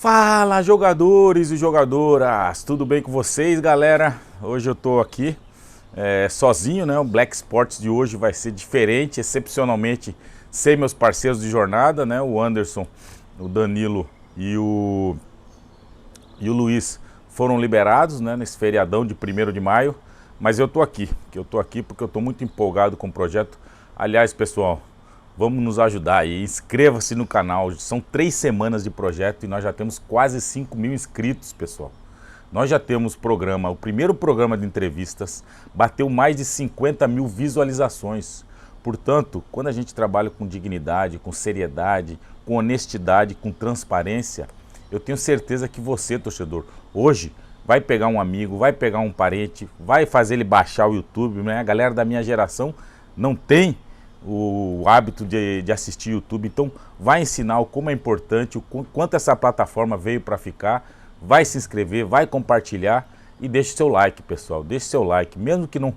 Fala, jogadores e jogadoras, tudo bem com vocês, galera? Hoje eu tô aqui sozinho, né? O Black Sports de hoje vai ser diferente, excepcionalmente sem meus parceiros de jornada, né? O Anderson, o Danilo e o Luiz foram liberados, né? Nesse feriadão de 1º de maio, mas eu tô aqui porque eu tô muito empolgado com o projeto. Aliás, pessoal, vamos nos ajudar aí, inscreva-se no canal, são 3 semanas de projeto e nós já temos quase 5.000 inscritos, pessoal. Nós já temos programa, o primeiro programa de entrevistas bateu mais de 50.000 visualizações. Portanto, quando a gente trabalha com dignidade, com seriedade, com honestidade, com transparência, eu tenho certeza que você, torcedor, hoje vai pegar um amigo, vai pegar um parente, vai fazer ele baixar o YouTube, né? A galera da minha geração não tem o hábito de assistir YouTube, então vai ensinar como é importante, o quanto essa plataforma veio para ficar, vai se inscrever, vai compartilhar e deixe seu like, pessoal, deixe seu like, mesmo que não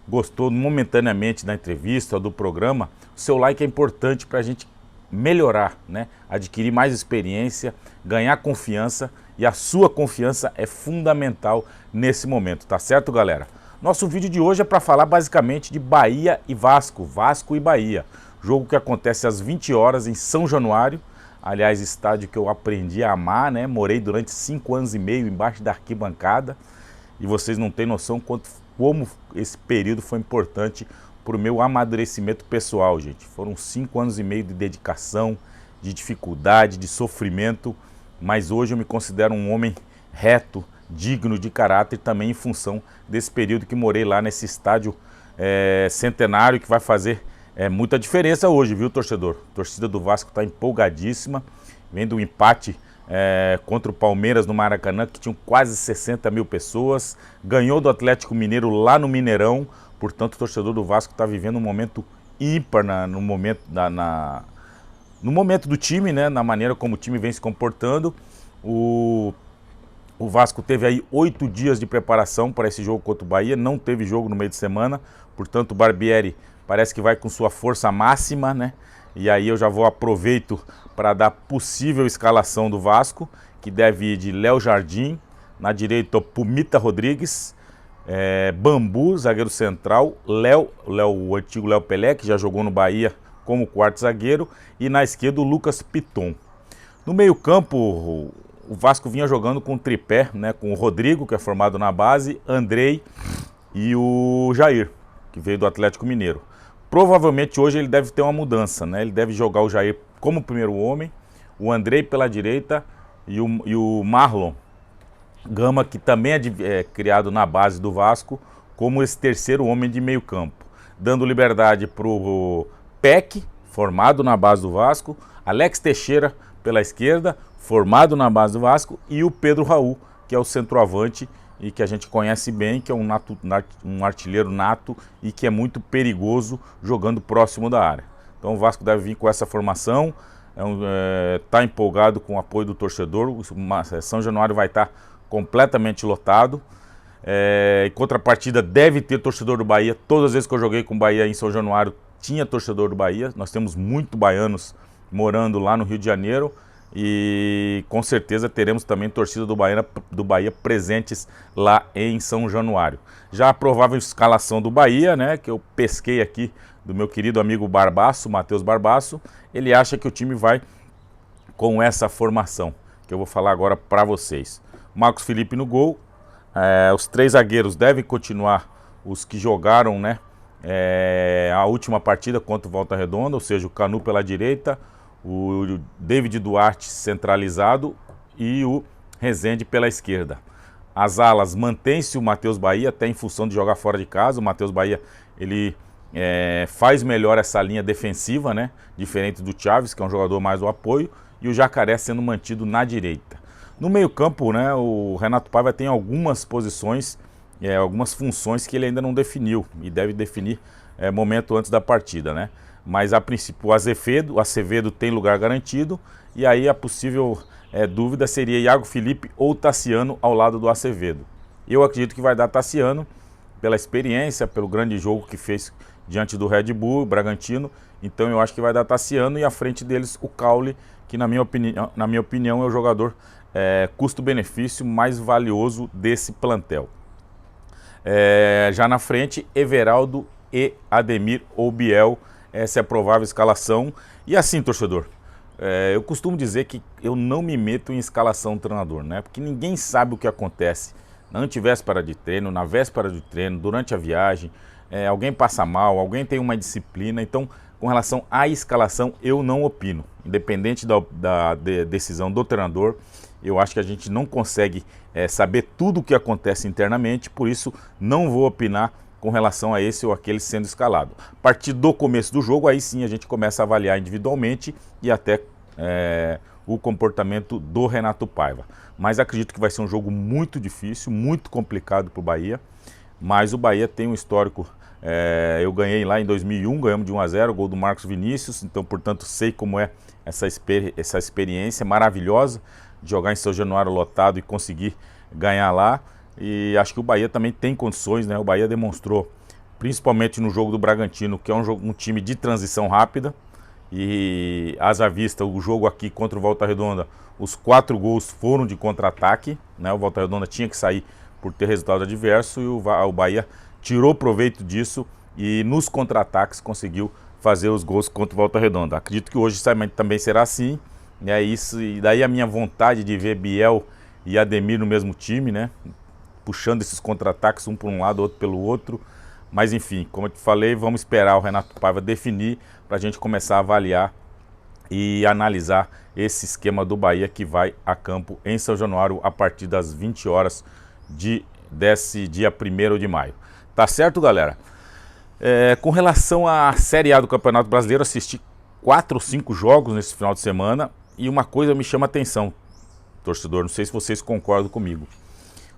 gostou momentaneamente da entrevista ou do programa, o seu like é importante para a gente melhorar, né? Adquirir mais experiência, ganhar confiança, e a sua confiança é fundamental nesse momento, tá certo, galera? Nosso vídeo de hoje é para falar basicamente de Bahia e Vasco, Vasco e Bahia. Jogo que acontece às 20 horas em São Januário. Aliás, estádio que eu aprendi a amar, né? Morei durante 5 anos e meio embaixo da arquibancada. E vocês não têm noção como esse período foi importante para o meu amadurecimento pessoal, gente. Foram 5 anos e meio de dedicação, de dificuldade, de sofrimento. Mas hoje eu me considero um homem reto, digno de caráter, também em função desse período que morei lá nesse estádio centenário, que vai fazer muita diferença hoje, viu, torcedor? A torcida do Vasco está empolgadíssima, vendo um empate contra o Palmeiras no Maracanã, que tinham quase 60.000 pessoas, ganhou do Atlético Mineiro lá no Mineirão, portanto o torcedor do Vasco está vivendo um momento ímpar no momento do time, né? Na maneira como o time vem se comportando. O Vasco teve aí 8 dias de preparação para esse jogo contra o Bahia, não teve jogo no meio de semana, portanto o Barbieri parece que vai com sua força máxima, né? E aí eu já aproveito para dar possível escalação do Vasco, que deve ir de Léo Jardim, na direita o Pumita Rodrigues, Bambu, zagueiro central, o antigo Léo Pelé, que já jogou no Bahia como quarto zagueiro, e na esquerda o Lucas Piton. No meio campo, o Vasco vinha jogando com o tripé, né, com o Rodrigo, que é formado na base, Andrei e o Jair, que veio do Atlético Mineiro. Provavelmente hoje ele deve ter uma mudança, né? Ele deve jogar o Jair como primeiro homem, o Andrei pela direita e o Marlon Gama, que também é criado na base do Vasco, como esse terceiro homem de meio campo, dando liberdade para o Peck, formado na base do Vasco, Alex Teixeira pela esquerda, formado na base do Vasco, e o Pedro Raul, que é o centroavante e que a gente conhece bem, que é um artilheiro nato e que é muito perigoso jogando próximo da área. Então o Vasco deve vir com essa formação, está empolgado com o apoio do torcedor, o São Januário vai estar completamente lotado. Em contrapartida deve ter torcedor do Bahia. Todas as vezes que eu joguei com o Bahia em São Januário tinha torcedor do Bahia. Nós temos muitos baianos morando lá no Rio de Janeiro e com certeza teremos também torcida do Bahia presentes lá em São Januário. Já a provável escalação do Bahia, né, que eu pesquei aqui do meu querido amigo Barbaço, Matheus Barbaço, ele acha que o time vai com essa formação, que eu vou falar agora para vocês. Marcos Felipe no gol, os 3 zagueiros devem continuar os que jogaram, né, a última partida contra o Volta Redonda, ou seja, o Canu pela direita, o David Duarte centralizado e o Rezende pela esquerda. As alas mantém-se o Matheus Bahia, até em função de jogar fora de casa. O Matheus Bahia, ele faz melhor essa linha defensiva, né? Diferente do Chaves, que é um jogador mais do apoio, e o Jacaré sendo mantido na direita. No meio campo, né, o Renato Paiva tem algumas posições, algumas funções que ele ainda não definiu, e deve definir momento antes da partida, né? Mas a princípio o Acevedo tem lugar garantido, e aí a possível dúvida seria Iago Felipe ou Tassiano ao lado do Acevedo. Eu acredito que vai dar Tassiano, pela experiência, pelo grande jogo que fez diante do Red Bull, Bragantino, então eu acho que vai dar Tassiano, e à frente deles o Caule, que na minha opinião é o jogador custo-benefício mais valioso desse plantel. Já na frente, Everaldo e Ademir ou Biel, essa é a provável escalação. E assim, torcedor, eu costumo dizer que eu não me meto em escalação do treinador, né? Porque ninguém sabe o que acontece na antevéspera de treino, na véspera de treino, durante a viagem, alguém passa mal, alguém tem uma disciplina. Então, com relação à escalação, eu não opino. Independente da decisão do treinador, eu acho que a gente não consegue saber tudo o que acontece internamente, por isso não vou opinar com relação a esse ou aquele sendo escalado. A partir do começo do jogo, aí sim a gente começa a avaliar individualmente e até o comportamento do Renato Paiva. Mas acredito que vai ser um jogo muito difícil, muito complicado para o Bahia, mas o Bahia tem um histórico. Eu ganhei lá em 2001, ganhamos de 1 a 0, gol do Marcos Vinícius, então portanto sei como é essa experiência maravilhosa de jogar em São Januário lotado e conseguir ganhar lá. E acho que o Bahia também tem condições, né? O Bahia demonstrou, principalmente no jogo do Bragantino, que é um time de transição rápida. E haja vista o jogo aqui contra o Volta Redonda, os 4 gols foram de contra-ataque, né? O Volta Redonda tinha que sair por ter resultado adverso e o Bahia tirou proveito disso e nos contra-ataques conseguiu fazer os gols contra o Volta Redonda. Acredito que hoje também será assim. E daí a minha vontade de ver Biel e Ademir no mesmo time, né? Puxando esses contra-ataques, um por um lado, outro pelo outro. Mas enfim, como eu te falei, vamos esperar o Renato Paiva definir para a gente começar a avaliar e analisar esse esquema do Bahia que vai a campo em São Januário a partir das 20 horas desse dia 1º de maio. Tá certo, galera? Com relação à Série A do Campeonato Brasileiro, assisti 4 ou 5 jogos nesse final de semana e uma coisa me chama a atenção, torcedor, não sei se vocês concordam comigo.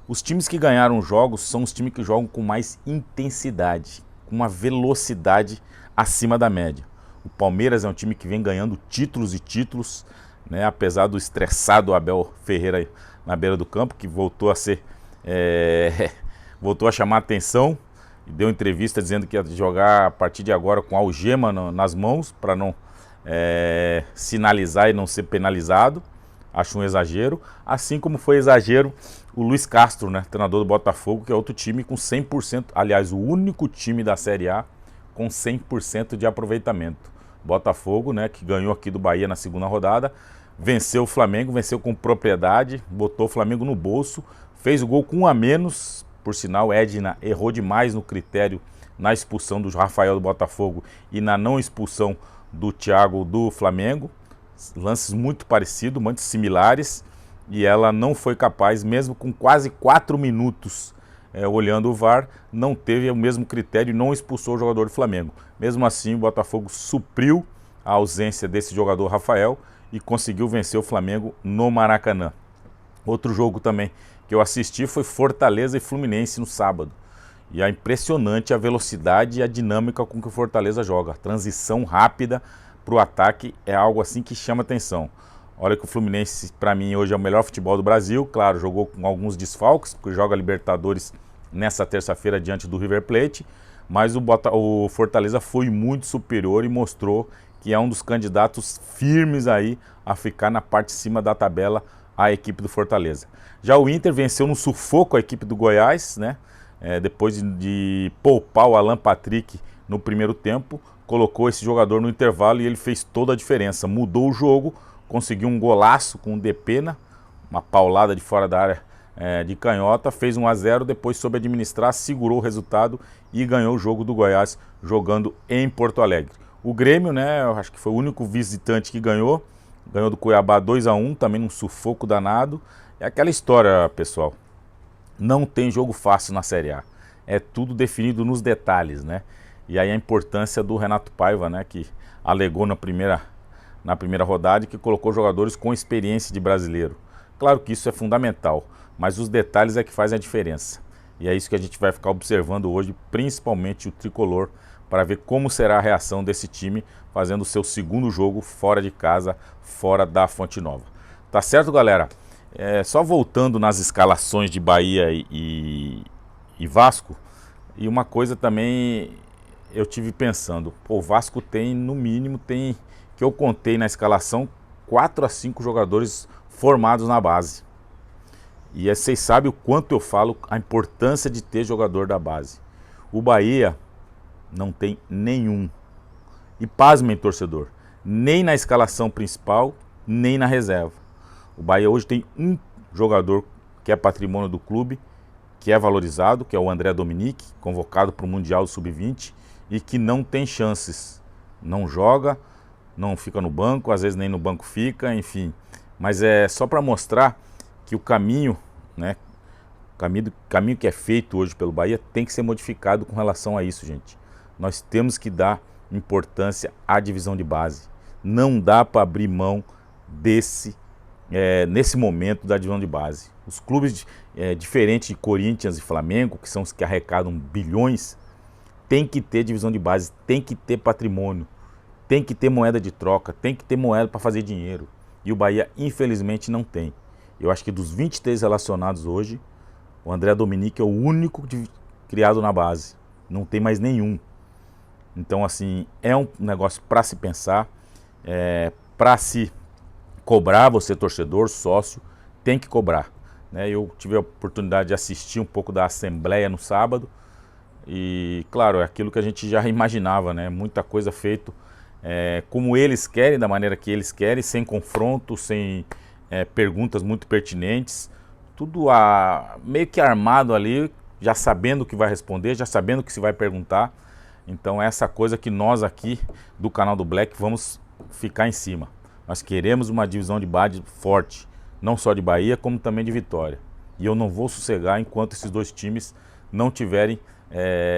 Os times que ganharam jogos são os times que jogam com mais intensidade, com uma velocidade acima da média. O Palmeiras é um time que vem ganhando títulos e títulos, né? Apesar do estressado Abel Ferreira na beira do campo, que voltou a chamar a atenção e deu entrevista dizendo que ia jogar a partir de agora com algema nas mãos para não sinalizar e não ser penalizado. Acho um exagero, assim como foi exagero o Luiz Castro, né, treinador do Botafogo, que é outro time com 100%, aliás, o único time da Série A com 100% de aproveitamento. Botafogo, né, que ganhou aqui do Bahia na segunda rodada, venceu o Flamengo, venceu com propriedade, botou o Flamengo no bolso, fez o gol com 1 a menos, por sinal, Edna errou demais no critério na expulsão do Rafael do Botafogo e na não expulsão do Thiago do Flamengo. Lances muito parecidos, muito similares, e ela não foi capaz, mesmo com quase 4 minutos olhando o VAR, não teve o mesmo critério e não expulsou o jogador do Flamengo. Mesmo assim, o Botafogo supriu a ausência desse jogador Rafael e conseguiu vencer o Flamengo no Maracanã. Outro jogo também que eu assisti foi Fortaleza e Fluminense no sábado. E é impressionante a velocidade e a dinâmica com que o Fortaleza joga. A transição rápida para o ataque é algo assim que chama atenção. Olha que o Fluminense, para mim, hoje é o melhor futebol do Brasil. Claro, jogou com alguns desfalques, porque joga Libertadores nessa terça-feira diante do River Plate. Mas o Fortaleza foi muito superior e mostrou que é um dos candidatos firmes aí a ficar na parte de cima da tabela, a equipe do Fortaleza. Já o Inter venceu no sufoco a equipe do Goiás, né? Depois de poupar o Alan Patrick no primeiro tempo, colocou esse jogador no intervalo e ele fez toda a diferença. Mudou o jogo, conseguiu um golaço com o Depena, uma paulada de fora da área de canhota, fez 1 a 0, depois soube administrar, segurou o resultado e ganhou o jogo do Goiás jogando em Porto Alegre. O Grêmio, né, eu acho que foi o único visitante que ganhou do Cuiabá 2 a 1, também num sufoco danado. É aquela história, pessoal, não tem jogo fácil na Série A, é tudo definido nos detalhes, né? E aí a importância do Renato Paiva, né, que alegou na primeira rodada e que colocou jogadores com experiência de brasileiro. Claro que isso é fundamental, mas os detalhes é que fazem a diferença. E é isso que a gente vai ficar observando hoje, principalmente o Tricolor, para ver como será a reação desse time fazendo o seu segundo jogo fora de casa, fora da Fonte Nova. Tá certo, galera? Só voltando nas escalações de Bahia e Vasco, e uma coisa também eu tive pensando, o Vasco tem, no mínimo, que eu contei na escalação, 4 a 5 jogadores formados na base. E vocês sabem o quanto eu falo a importância de ter jogador da base. O Bahia não tem nenhum. E pasmem, torcedor, nem na escalação principal, nem na reserva. O Bahia hoje tem um jogador que é patrimônio do clube, que é valorizado, que é o André Dominique, convocado para o Mundial Sub-20 e que não tem chances. Não joga, não fica no banco, às vezes nem no banco fica, enfim. Mas é só para mostrar que o caminho, né, caminho que é feito hoje pelo Bahia tem que ser modificado com relação a isso, gente. Nós temos que dar importância à divisão de base. Não dá para abrir mão nesse momento da divisão de base. Os clubes diferentes de Corinthians e Flamengo, que são os que arrecadam bilhões, tem que ter divisão de base, tem que ter patrimônio, tem que ter moeda de troca, tem que ter moeda para fazer dinheiro. E o Bahia, infelizmente, não tem. Eu acho que dos 23 relacionados hoje, o André Dominique é o único criado na base. Não tem mais nenhum. Então, assim, é um negócio para se pensar, para se cobrar, você torcedor, sócio, tem que cobrar. Né? Eu tive a oportunidade de assistir um pouco da assembleia no sábado e, claro, é aquilo que a gente já imaginava, né? Muita coisa feita como eles querem, da maneira que eles querem, sem confronto, sem perguntas muito pertinentes, tudo meio que armado ali, já sabendo o que vai responder, já sabendo o que se vai perguntar. Então é essa coisa que nós aqui do canal do Black vamos ficar em cima. Nós queremos uma divisão de base forte, não só de Bahia, como também de Vitória. E eu não vou sossegar enquanto esses dois times não tiverem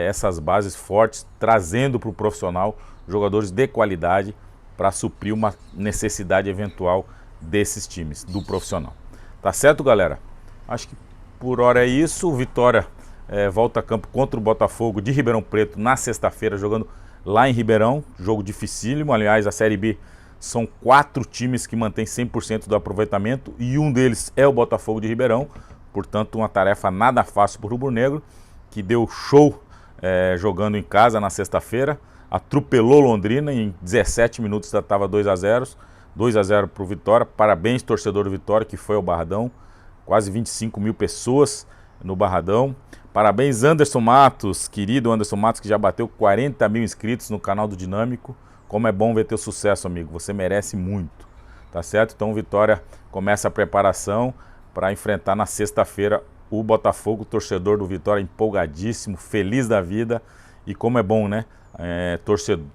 essas bases fortes, trazendo para o profissional jogadores de qualidade para suprir uma necessidade eventual desses times, do profissional. Tá certo, galera? Acho que por hora é isso. O Vitória volta a campo contra o Botafogo de Ribeirão Preto na sexta-feira, jogando lá em Ribeirão. Jogo dificílimo. Aliás, a Série B são 4 times que mantêm 100% do aproveitamento e um deles é o Botafogo de Ribeirão. Portanto, uma tarefa nada fácil para o Rubro Negro, que deu show jogando em casa na sexta-feira. Atropelou Londrina, em 17 minutos já estava 2 a 0. 2 a 0 para o Vitória. Parabéns, torcedor do Vitória, que foi ao Barradão. Quase 25 mil pessoas no Barradão. Parabéns, Anderson Matos, querido Anderson Matos, que já bateu 40 mil inscritos no canal do Dinâmico. Como é bom ver teu sucesso, amigo. Você merece muito, tá certo? Então, Vitória começa a preparação para enfrentar na sexta-feira o Botafogo. Torcedor do Vitória empolgadíssimo, feliz da vida. E como é bom, né?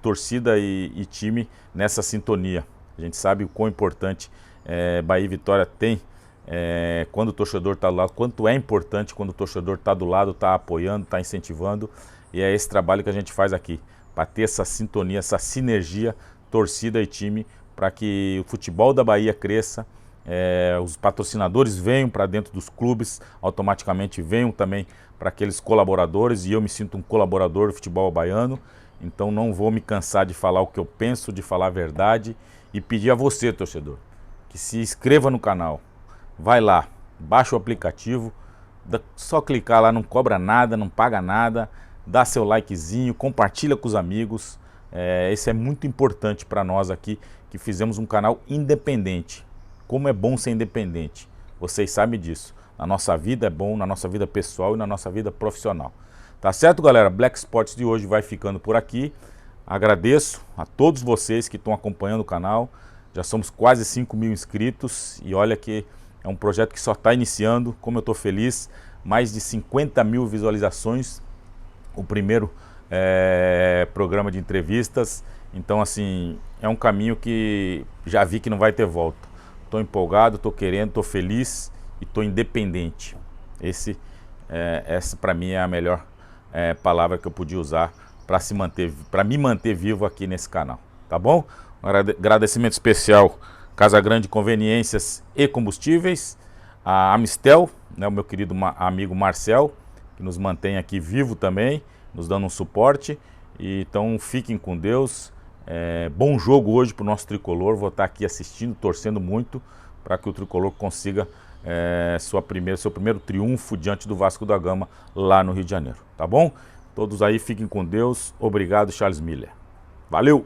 Torcida e time nessa sintonia. A gente sabe o quão importante Bahia e Vitória tem quando o torcedor está do lado, quanto é importante quando o torcedor está do lado, está apoiando, está incentivando. E é esse trabalho que a gente faz aqui, para ter essa sintonia, essa sinergia, torcida e time, para que o futebol da Bahia cresça, os patrocinadores venham para dentro dos clubes, automaticamente venham também para aqueles colaboradores, e eu me sinto um colaborador do futebol baiano, então não vou me cansar de falar o que eu penso, de falar a verdade, e pedir a você, torcedor, que se inscreva no canal, vai lá, baixa o aplicativo, só clicar lá, não cobra nada, não paga nada, dá seu likezinho, compartilha com os amigos. Isso é muito importante para nós aqui, que fizemos um canal independente. Como é bom ser independente, vocês sabem disso. Na nossa vida é bom, na nossa vida pessoal e na nossa vida profissional. Tá certo, galera? Black Sports de hoje vai ficando por aqui. Agradeço a todos vocês que estão acompanhando o canal. Já somos quase 5 mil inscritos e olha que é um projeto que só está iniciando. Como eu estou feliz, mais de 50 mil visualizações. O primeiro programa de entrevistas. Então, assim, é um caminho que já vi que não vai ter volta. Estou empolgado, estou querendo, estou feliz e estou independente. Essa para mim é a melhor palavra que eu podia usar para me manter vivo aqui nesse canal. Tá bom? Um agradecimento especial Casa Grande Conveniências e Combustíveis, a Amistel, né, o meu querido amigo Marcel, que nos mantém aqui vivo também, nos dando um suporte. Então fiquem com Deus. Bom jogo hoje para o nosso tricolor. Vou estar aqui assistindo, torcendo muito para que o tricolor consiga seu primeiro triunfo diante do Vasco da Gama lá no Rio de Janeiro. Tá bom? Todos aí fiquem com Deus. Obrigado, Charles Miller. Valeu!